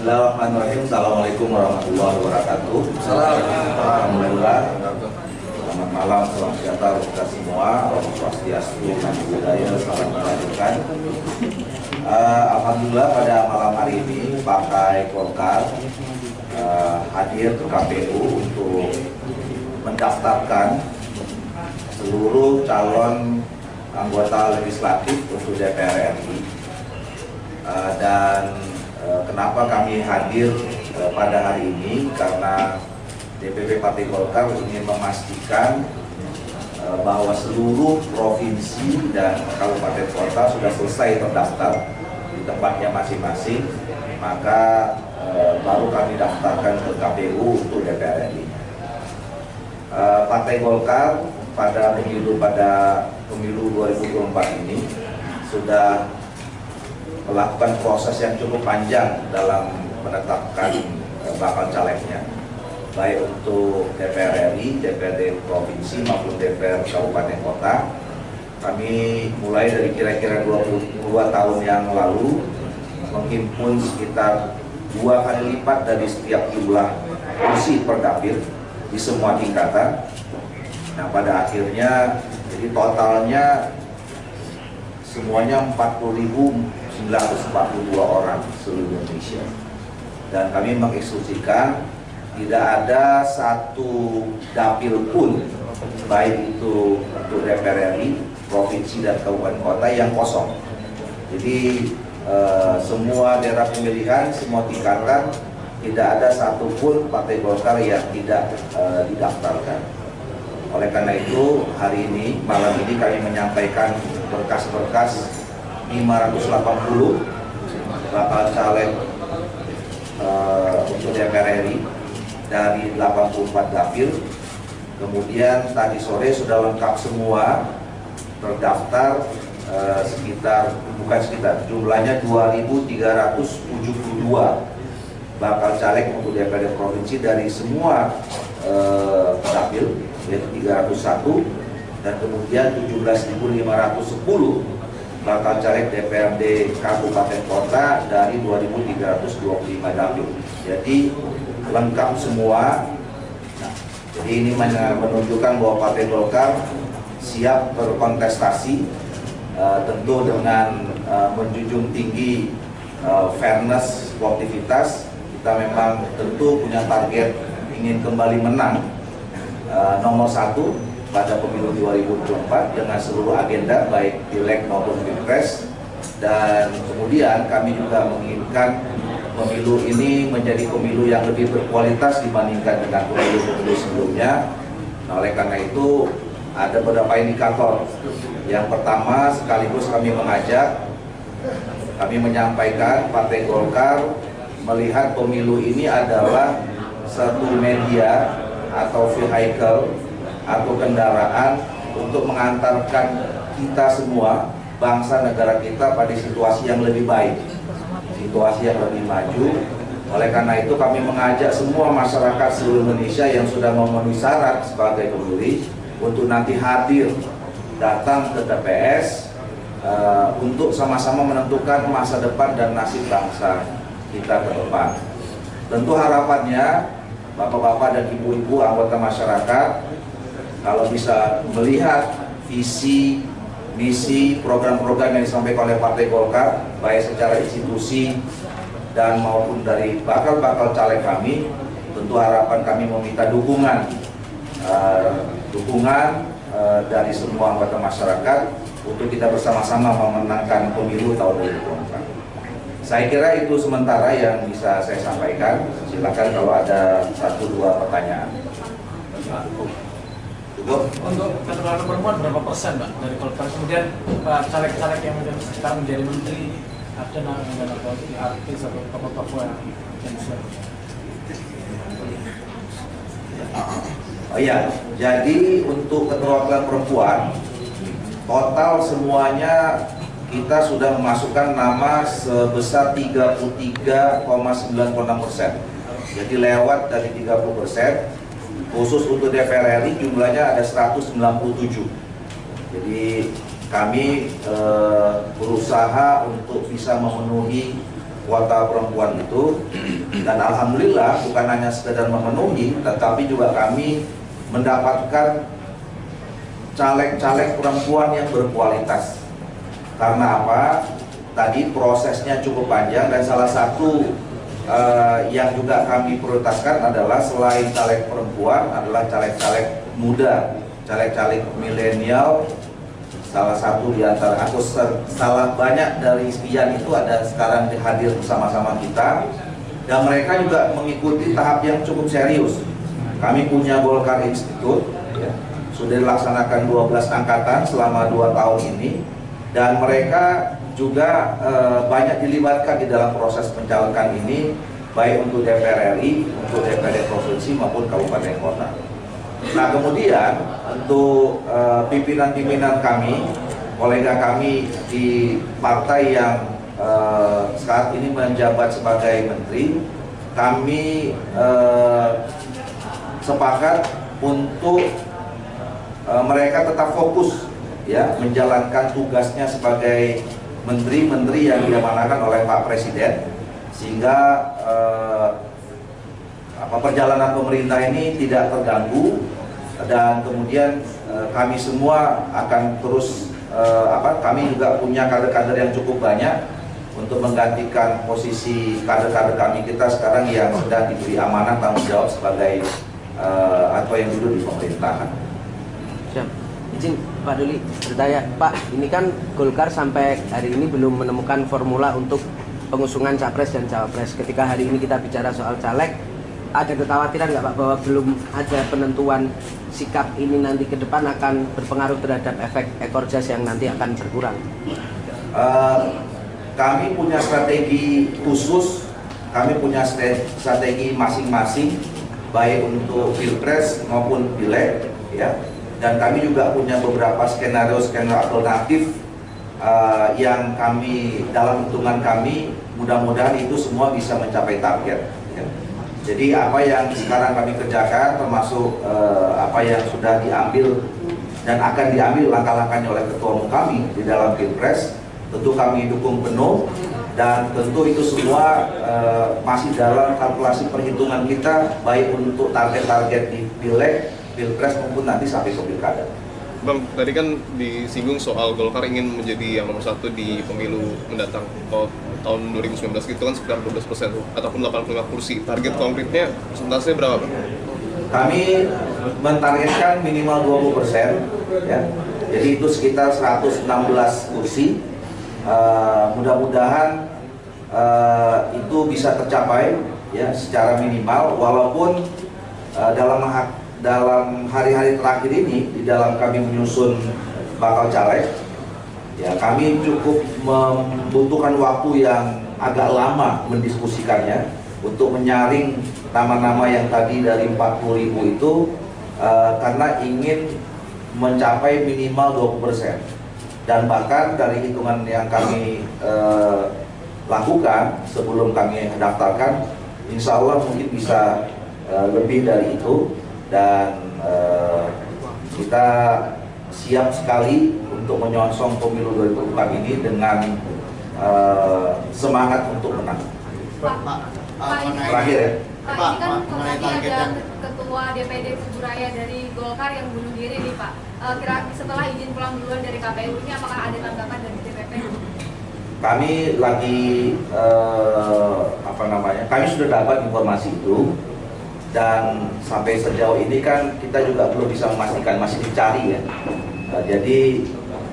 Bismillahirrahmanirrahim. Assalamualaikum warahmatullahi wabarakatuh. Alhamdulillah. Selamat malam, salam sejahtera kita semua. Om Swastiastu, Namo Buddhaya, salam kebajikan. Alhamdulillah pada malam hari ini Partai Golkar hadir ke KPU untuk mendaftarkan seluruh calon anggota legislatif untuk DPR RI. Dan kenapa kami hadir pada hari ini? Karena DPP Partai Golkar ingin memastikan bahwa seluruh provinsi dan kabupaten kota sudah selesai terdaftar di tempatnya masing-masing, maka baru kami daftarkan ke KPU untuk DPR RI. Partai Golkar pada pemilu 2024 ini sudah melakukan proses yang cukup panjang dalam menetapkan bakal calegnya, baik untuk DPR RI, DPRD provinsi maupun DPR kabupaten kota. Kami mulai dari kira-kira 22 tahun yang lalu menghimpun sekitar 2 kali lipat dari setiap jumlah kursi per dapil di semua tingkatan. Nah, pada akhirnya jadi totalnya semuanya 40.942 orang seluruh Indonesia, dan kami menginstruksikan tidak ada satu dapil pun, baik itu untuk DPR RI, provinsi dan kabupaten kota yang kosong. Jadi semua daerah pemilihan, semua tingkatan, tidak ada satupun Partai Golkar yang tidak didaftarkan. Oleh karena itu, hari ini, malam ini kami menyampaikan berkas-berkas 580 bakal caleg untuk DPR RI dari 84 dapil. Kemudian tadi sore sudah lengkap semua, terdaftar jumlahnya 2.372 bakal caleg untuk DPRD provinsi dari semua dapil, yaitu 301, dan kemudian 17.510 bakal caleg DPRD kabupaten kota dari 2.325 dapil. Jadi lengkap semua. Nah, jadi ini menunjukkan bahwa Partai Golkar siap berkontestasi, tentu dengan menjunjung tinggi fairness, sportivitas. Kita memang tentu punya target ingin kembali menang nomor 1 pada pemilu 2024 dengan seluruh agenda baik pileg maupun pilpres. Dan kemudian kami juga menginginkan pemilu ini menjadi pemilu yang lebih berkualitas dibandingkan dengan pemilu-pemilu sebelumnya. Nah, oleh karena itu ada beberapa indikator. Yang pertama, sekaligus kami menyampaikan Partai Golkar melihat pemilu ini adalah satu media atau vehicle atau kendaraan untuk mengantarkan kita semua, bangsa negara kita, pada situasi yang lebih baik, situasi yang lebih maju. Oleh karena itu kami mengajak semua masyarakat seluruh Indonesia yang sudah memenuhi syarat sebagai pemilih untuk nanti hadir datang ke TPS untuk sama-sama menentukan masa depan dan nasib bangsa kita ke depan. Tentu harapannya bapak-bapak dan ibu-ibu anggota masyarakat kalau bisa melihat visi, misi, program-program yang disampaikan oleh Partai Golkar, baik secara institusi dan maupun dari bakal caleg kami, tentu harapan kami meminta dukungan dari semua anggota masyarakat untuk kita bersama-sama memenangkan pemilu tahun 2024. Saya kira itu sementara yang bisa saya sampaikan. Silakan kalau ada 1-2 pertanyaan. Untuk keterwakilan perempuan berapa persen, Pak, dari Golkar? Kemudian caleg-caleg yang sekarang menjadi menteri, ada nama artis atau tokoh-tokoh yang siap? Oh iya, jadi untuk keterwakilan perempuan total semuanya kita sudah memasukkan nama sebesar 33,96%. Jadi lewat dari 30%. Khusus untuk DPR RI jumlahnya ada 197. Jadi kami berusaha untuk bisa memenuhi kuota perempuan itu, dan alhamdulillah bukan hanya sekedar memenuhi, tetapi juga kami mendapatkan caleg-caleg perempuan yang berkualitas. Karena apa? Tadi prosesnya cukup panjang, dan salah satu yang juga kami prioritaskan adalah selain caleg perempuan adalah caleg-caleg muda, caleg-caleg milenial. Salah satu di antara aku salah banyak dari sekian itu ada sekarang hadir bersama-sama kita, dan mereka juga mengikuti tahap yang cukup serius. Kami punya Golkar Institute, ya, sudah dilaksanakan 12 angkatan selama 2 tahun ini, dan mereka juga banyak dilibatkan di dalam proses pencalekan ini, baik untuk DPR RI, untuk DPRD provinsi maupun kabupaten kota. Nah, kemudian untuk pimpinan-pimpinan kami, kolega kami di partai yang saat ini menjabat sebagai menteri, kami sepakat untuk mereka tetap fokus, ya, menjalankan tugasnya sebagai menteri-menteri yang diamanahkan oleh Pak Presiden, sehingga perjalanan pemerintah ini tidak terganggu, dan kemudian kami semua akan terus kami juga punya kader-kader yang cukup banyak untuk menggantikan posisi kader-kader kami kita sekarang yang sedang diberi amanah tanggung jawab sebagai atau yang duduk di pemerintahan. Siap. Izin Pak Duli bertanya, Pak, ini kan Golkar sampai hari ini belum menemukan formula untuk pengusungan capres dan cawapres. Ketika hari ini kita bicara soal caleg, ada kekhawatiran nggak Pak bahwa belum ada penentuan sikap ini nanti ke depan akan berpengaruh terhadap efek ekor jas yang nanti akan berkurang? Kami punya strategi khusus, kami punya strategi masing-masing, baik untuk pilpres maupun pileg, ya. Dan kami juga punya beberapa skenario alternatif yang kami dalam hitungan kami mudah-mudahan itu semua bisa mencapai target, ya. Jadi apa yang sekarang kami kerjakan termasuk apa yang sudah diambil dan akan diambil langkah-langkahnya oleh ketua umum kami di dalam pilpres, tentu kami dukung penuh, dan tentu itu semua masih dalam kalkulasi perhitungan kita, baik untuk target-target di pileg, pilpres maupun nanti sampai ke pilkada. Bang, tadi kan disinggung soal Golkar ingin menjadi yang nomor 1 di pemilu mendatang. Kalau tahun 2019 itu kan sekitar 12% ataupun 85 kursi. Target konkretnya persentasenya berapa, Bang? Kami mentargetkan minimal 20%, ya. Jadi itu sekitar 116 kursi. Mudah-mudahan itu bisa tercapai, ya, secara minimal, walaupun dalam hari-hari terakhir ini di dalam kami menyusun bakal caleg, ya, kami cukup membutuhkan waktu yang agak lama mendiskusikannya untuk menyaring nama-nama yang tadi dari 40.000 itu, karena ingin mencapai minimal 20%. Dan bahkan dari hitungan yang kami lakukan sebelum kami mendaftarkan, insya Allah mungkin bisa lebih dari itu, dan kita siap sekali untuk menyongsong pemilu 2024 ini dengan semangat untuk menang. Terakhir, ya. Pak, ini kan tadi ada ketua DPD Kuburaya dari Golkar yang bunuh diri nih, Pak. Kira setelah izin pulang duluan dari KPU ini, apakah ada tanggapan dari DPP? Kami lagi kami sudah dapat informasi itu, dan sampai sejauh ini kan kita juga belum bisa memastikan, masih dicari, ya. Jadi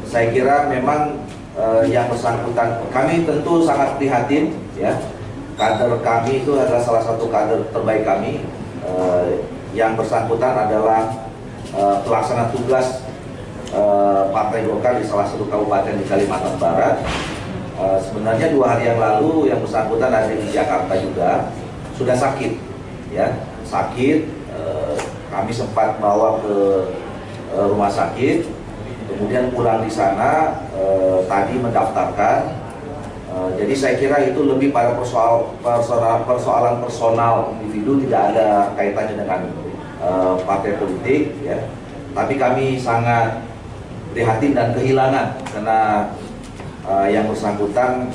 saya kira memang yang bersangkutan, kami tentu sangat prihatin, ya. Kader kami itu adalah salah satu kader terbaik kami. Yang bersangkutan adalah pelaksana tugas Partai Golkar di salah satu kabupaten di Kalimantan Barat. Sebenarnya 2 hari yang lalu yang bersangkutan ada di Jakarta juga, sudah sakit, ya, sakit. Kami sempat bawa ke rumah sakit, kemudian pulang di sana tadi mendaftarkan. Jadi saya kira itu lebih pada persoalan personal individu, tidak ada kaitannya dengan partai politik, ya. Tapi kami sangat prihatin dan kehilangan, karena yang bersangkutan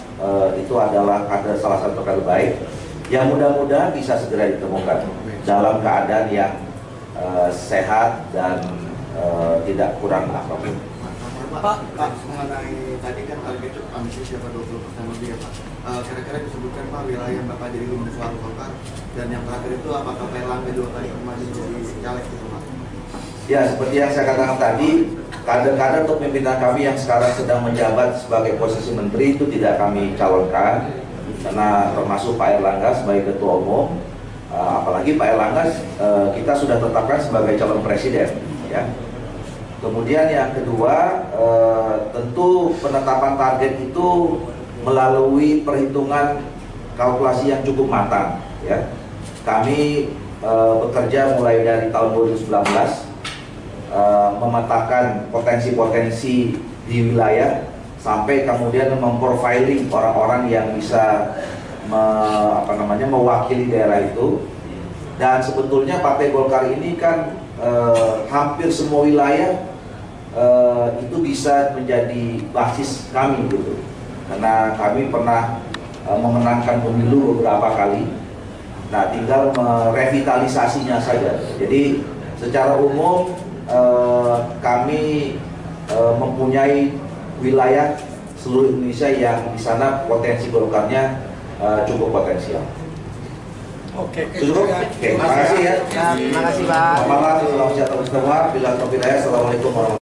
itu adalah kader salah satu kader baik yang mudah-mudahan bisa segera ditemukan dalam keadaan yang sehat dan tidak kurang apapun. Pak, mengenai tadi kan target itu ambisius siapa 20% lebih ya Pak. Kira-kira disebutkan Pak wilayah yang Bapak jadi lumbung suara Golkar, dan yang terakhir itu apakah Pak Erlangga juga tadi kemarin jadi caleg gitu Pak? Ya, seperti yang saya katakan tadi, kader-kader atau pimpinan kami yang sekarang sedang menjabat sebagai posisi menteri itu tidak kami calonkan, karena termasuk Pak Erlangga sebagai ketua umum, apalagi Pak Erlangga kita sudah tetapkan sebagai calon presiden, ya. Kemudian yang kedua, tentu penetapan target itu melalui perhitungan kalkulasi yang cukup matang, ya. Kami bekerja mulai dari tahun 2019 memetakan potensi-potensi di wilayah sampai kemudian memprofiling orang-orang yang bisa mewakili daerah itu. Dan sebetulnya Partai Golkar ini kan hampir semua wilayah itu bisa menjadi basis kami gitu, karena kami pernah memenangkan pemilu beberapa kali. Nah, tinggal merevitalisasinya saja. Jadi secara umum kami mempunyai wilayah seluruh Indonesia yang di sana potensi Golkarnya cukup potensial. Oke. Cukup? Oke, terima kasih ya. Terima kasih Pak. Selamat malam, salam sejahtera semua. Bila taufiq hidayah, assalamualaikum warahmatullahi wabarakatuh.